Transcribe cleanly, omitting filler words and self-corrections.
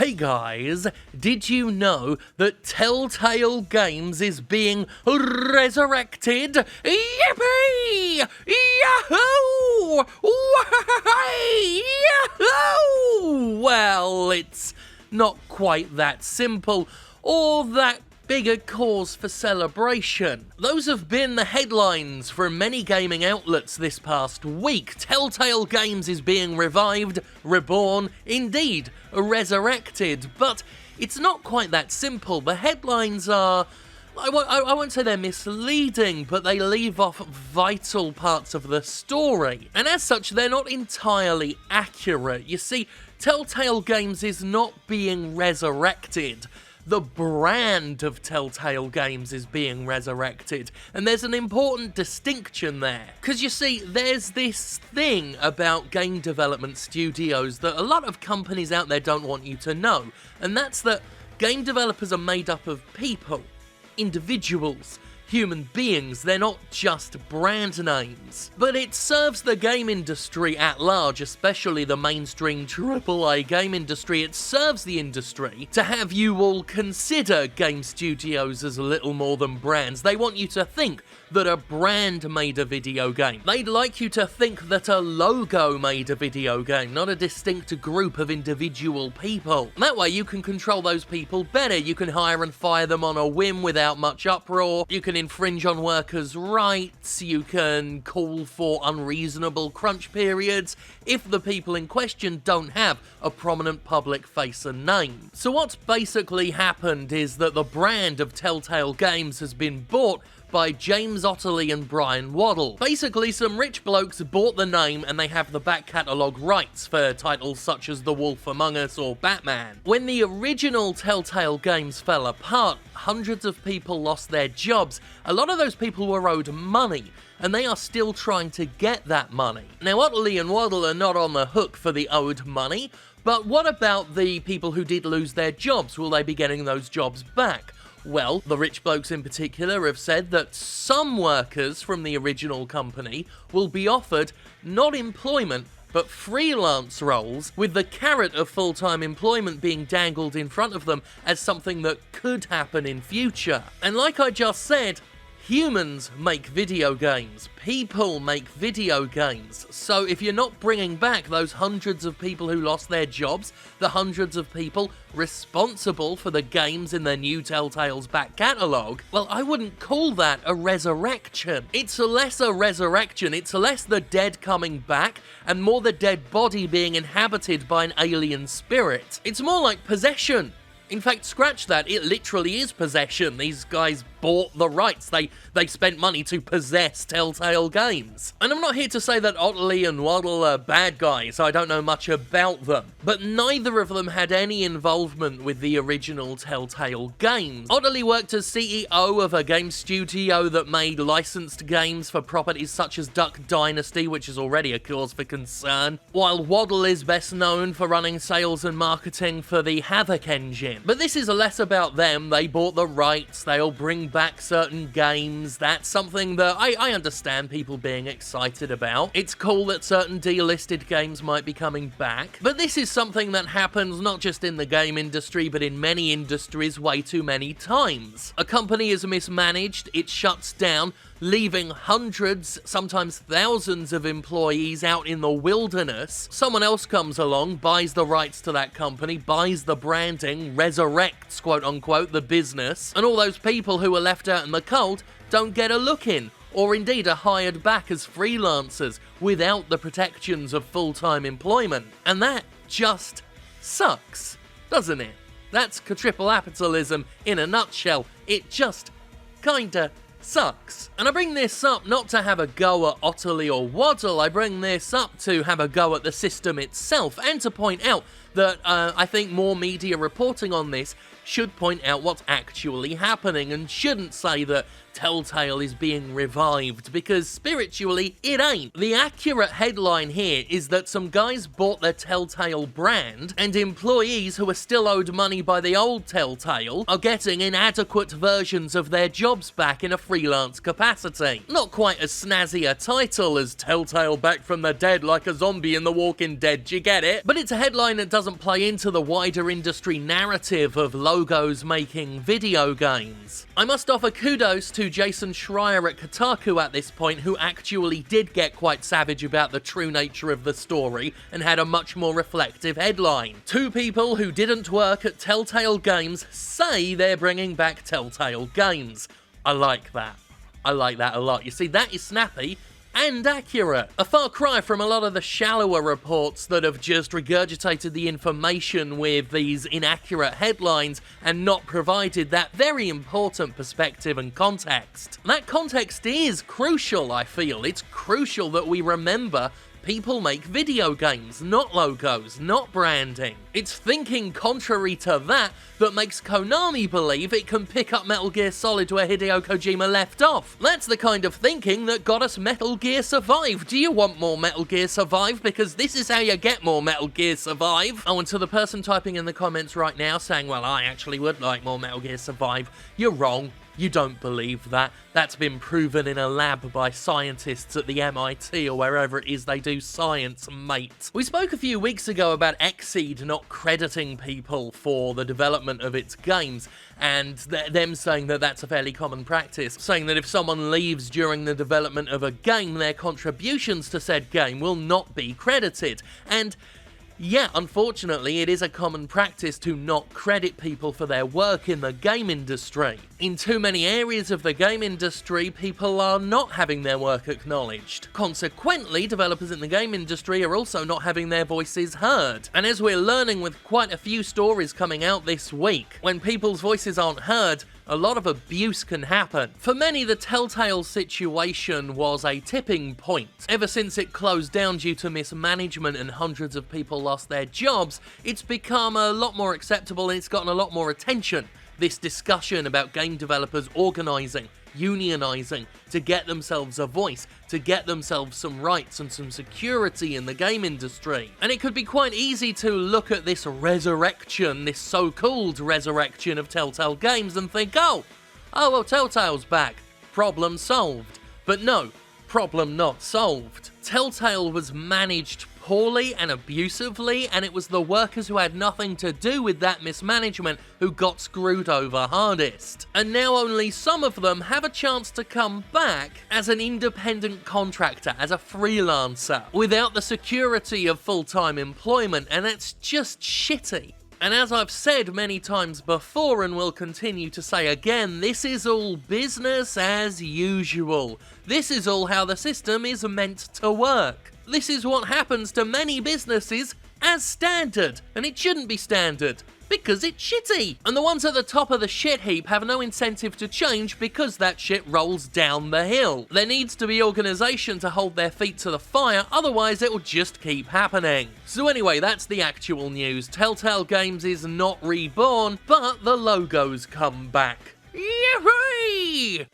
Hey guys, did you know that Telltale Games is being resurrected? Yippee! Yahoo! Wahey! Yahoo! Well, it's not quite that simple, or that big a cause for celebration. Those have been the headlines from many gaming outlets this past week. Telltale Games is being revived, reborn, indeed, resurrected. But it's not quite that simple. The headlines are, I won't say they're misleading, but they leave off vital parts of the story. And as such, they're not entirely accurate. You see, Telltale Games is not being resurrected. The brand of Telltale Games is being resurrected, and there's an important distinction there. Because you see, there's this thing about game development studios that a lot of companies out there don't want you to know, and that's that game developers are made up of people, individuals, human beings. They're not just brand names. But it serves the game industry at large, especially the mainstream AAA game industry, it serves the industry to have you all consider game studios as little more than brands. They want you to think that a brand made a video game. They'd like you to think that a logo made a video game, not a distinct group of individual people. That way you can control those people better. You can hire and fire them on a whim without much uproar. You can infringe on workers' rights. You can call for unreasonable crunch periods if the people in question don't have a prominent public face and name. So what's basically happened is that the brand of Telltale Games has been bought by James Otterly and Brian Waddle. Basically, some rich blokes bought the name and they have the back catalogue rights for titles such as The Wolf Among Us or Batman. When the original Telltale Games fell apart, hundreds of people lost their jobs. A lot of those people were owed money, and they are still trying to get that money. Now, Otterly and Waddle are not on the hook for the owed money, but what about the people who did lose their jobs? Will they be getting those jobs back? Well, the rich blokes in particular have said that some workers from the original company will be offered not employment, but freelance roles, with the carrot of full-time employment being dangled in front of them as something that could happen in future. And like I just said, humans make video games. People make video games. So if you're not bringing back those hundreds of people who lost their jobs, the hundreds of people responsible for the games in the new Telltale's back catalogue, well, I wouldn't call that a resurrection. It's less a resurrection, it's less the dead coming back, and more the dead body being inhabited by an alien spirit. It's more like possession. In fact, scratch that, it literally is possession. These guys bought the rights. They spent money to possess Telltale Games. And I'm not here to say that Otterly and Waddle are bad guys, I don't know much about them. But neither of them had any involvement with the original Telltale Games. Otterly worked as CEO of a game studio that made licensed games for properties such as Duck Dynasty, which is already a cause for concern, while Waddle is best known for running sales and marketing for the Havoc engine. But this is less about them. They bought the rights, they'll bring back certain games. That's something that I understand people being excited about. It's cool that certain delisted games might be coming back. But this is something that happens not just in the game industry, but in many industries way too many times. A company is mismanaged, it shuts down, leaving hundreds, sometimes thousands of employees out in the wilderness. Someone else comes along, buys the rights to that company, buys the branding, resurrects, quote-unquote, the business, and all those people who were left out in the cold don't get a look in, or indeed are hired back as freelancers without the protections of full-time employment. And that just sucks, doesn't it? That's capitalism in a nutshell. It just kinda sucks. And I bring this up not to have a go at Otterly or Waddle, I bring this up to have a go at the system itself, and to point out that I think more media reporting on this should point out what's actually happening, and shouldn't say that Telltale is being revived, because spiritually, it ain't. The accurate headline here is that some guys bought the Telltale brand, and employees who are still owed money by the old Telltale are getting inadequate versions of their jobs back in a freelance capacity. Not quite as snazzy a title as Telltale Back from the Dead like a zombie in The Walking Dead, do you get it? But it's a headline that doesn't play into the wider industry narrative of logos making video games. I must offer kudos to Jason Schreier at Kotaku at this point, who actually did get quite savage about the true nature of the story and had a much more reflective headline. Two people who didn't work at Telltale Games say they're bringing back Telltale Games. I like that. I like that a lot. You see, that is snappy and accurate. A far cry from a lot of the shallower reports that have just regurgitated the information with these inaccurate headlines and not provided that very important perspective and context. That context is crucial, I feel. It's crucial that we remember people make video games, not logos, not branding. It's thinking contrary to that that makes Konami believe it can pick up Metal Gear Solid where Hideo Kojima left off. That's the kind of thinking that got us Metal Gear Survive. Do you want more Metal Gear Survive? Because this is how you get more Metal Gear Survive. Oh, and to the person typing in the comments right now saying, well, I actually would like more Metal Gear Survive, you're wrong. You don't believe that. That's been proven in a lab by scientists at the MIT or wherever it is they do science, mate. We spoke a few weeks ago about Xseed not crediting people for the development of its games, and them saying that that's a fairly common practice, saying that if someone leaves during the development of a game, their contributions to said game will not be credited. And yeah, unfortunately, it is a common practice to not credit people for their work in the game industry. In too many areas of the game industry, people are not having their work acknowledged. Consequently, developers in the game industry are also not having their voices heard. And as we're learning with quite a few stories coming out this week, when people's voices aren't heard, a lot of abuse can happen. For many, the Telltale situation was a tipping point. Ever since it closed down due to mismanagement and hundreds of people lost their jobs, it's become a lot more acceptable and it's gotten a lot more attention. This discussion about game developers organising, unionising, to get themselves a voice, to get themselves some rights and some security in the game industry. And it could be quite easy to look at this resurrection, this so-called resurrection of Telltale Games and think, oh well, Telltale's back, problem solved. But no, problem not solved. Telltale was managed poorly and abusively, and it was the workers who had nothing to do with that mismanagement who got screwed over hardest. And now only some of them have a chance to come back as an independent contractor, as a freelancer, without the security of full-time employment, and that's just shitty. And as I've said many times before and will continue to say again, this is all business as usual. This is all how the system is meant to work. This is what happens to many businesses as standard, and it shouldn't be standard, because it's shitty. And the ones at the top of the shit heap have no incentive to change because that shit rolls down the hill. There needs to be organisation to hold their feet to the fire, otherwise it will just keep happening. So anyway, that's the actual news. Telltale Games is not Reborn, but the logos come back. Yippee!